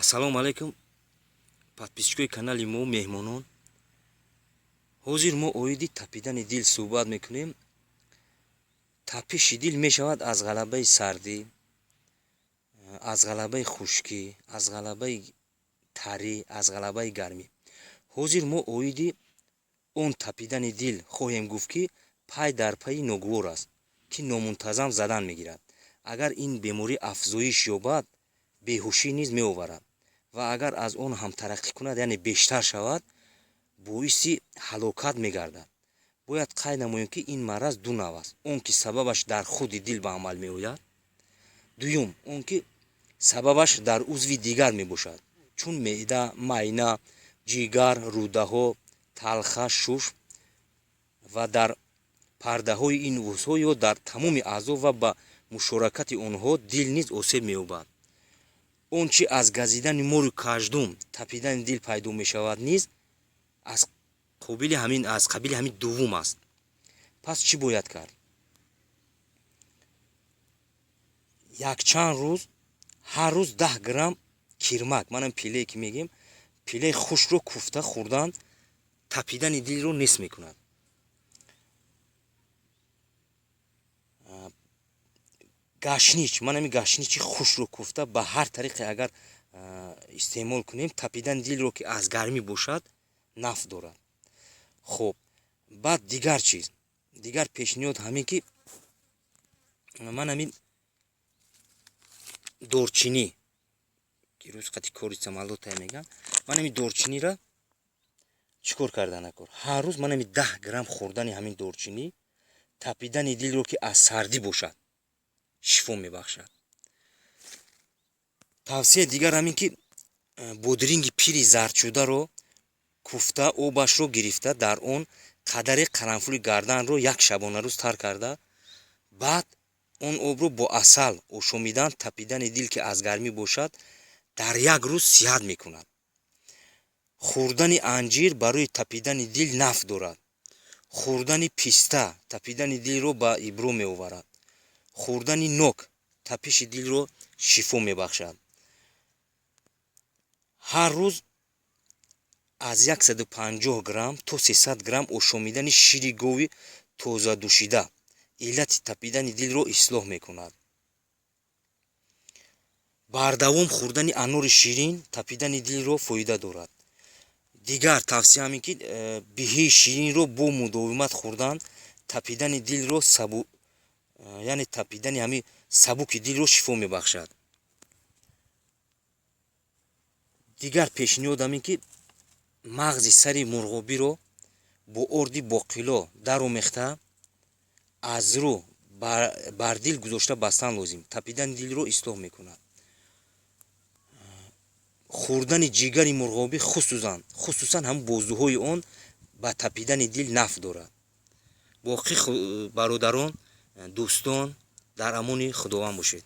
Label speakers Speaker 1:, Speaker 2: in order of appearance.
Speaker 1: Ассалому алейкум, подписчикои канали мо меҳмонон. ҳозир мо оиди тапидани дил суҳбат мекунем. тапиши дил мешавад аз ғалабаи сардӣ, аз ғалабаи хушкӣ, аз ғалабаи тарӣ, аз ғалабаи гармӣ. ҳозир мо оиди он тапидани дил хоҳем гуфт, ки пай дар пайи ногувор аст, ки номунтазам задан мегирад. агар ин беморӣ афзоиш ёбад, беҳушӣ низ меоварад ва агар аз он ҳам тараққӣ кунад, яъне бештар шавад, боиси халокат мегардад. бояд қайд намоем, ки ин мараз ду нав аст: он ки сабабаш дар худи дил ба амал меояд, дуюм он ки сабабаш дар узви дигар мебошад, чун меъда, майна, ҷигар, рӯдаҳо, талха, шуш ва дар пардаҳои ин узвҳо ё дар тамоми аъзо ва ба мушоракати онҳо дил низ осеб меёбад. он чи аз газидани мори каждум тапидани дил пайдо мешавад, низ аз қобили ҳамин дуввум аст. пас чӣ бояд кард? якчанд рӯз, ҳар рӯз 10 грамм кирмак, манам пиле ки мегем, пилаи хушкро куфта хӯрдан тапидани дилро нес мекунад. гашнич, манами гашничи хушкро куфта ба ҳар тариқе агар истеъмол кунем, тапидани дилро ки аз гармӣ бошад, нафъ дорад. хоб, баъд дигар чиз, дигар пешниҳод ҳамин ки ман ҳамин дорчинӣ ки рӯз қати корица малота меган, ман ҳамин дорчинира чӣ кор кардан акор? ҳар рӯз ман ҳамин 10 грамм хӯрдани ҳамин дорчинӣ тапидани дилро ки аз сардӣ бошад шифо мебахшад. тавсияи дигар ҳамин ки бодринги пири зардшударо куфта, обашро гирифта, дар он қадаре қаранфули гарданро як шабонарӯз тар карда, баъд он обро бо асал ошомидан тапидани дил ки аз гармӣ бошад дар як рӯз сиҳат мекунад. хӯрдани анҷир барои тапидани дил нафъ дорад. хӯрдани писта тапидани дилро ба ибро меоварад. хӯрдани нок тапиши дилро шифо мебахшад. ҳар рӯз аз 150 грамм то 300 грамм ошомидани шири гови тозадушида иллати тапидани дилро ислоҳ мекунад. бардавом хӯрдани анори ширин тапидани дилро фоида дорад. дигар тавсия ҳамин ки биҳии ширинро бо мудовимат хӯрдан тапидани дилро яъне тапидани ҳамин сабуки дилро шифо мебахшад. дигар пешниҳод ҳамин ки мағзи сари мурғобиро бо орди боқило даромехта аз рӯ бар дил гузошта бастан лозим. тапидани дилро ислоҳ мекунад. хӯрдани ҷигари мурғобӣ хусусан ҳам боздуҳои он ба тапидани дил нафъ дорад. боқӣ бародарон, дӯстон, дар амони худованд бошед.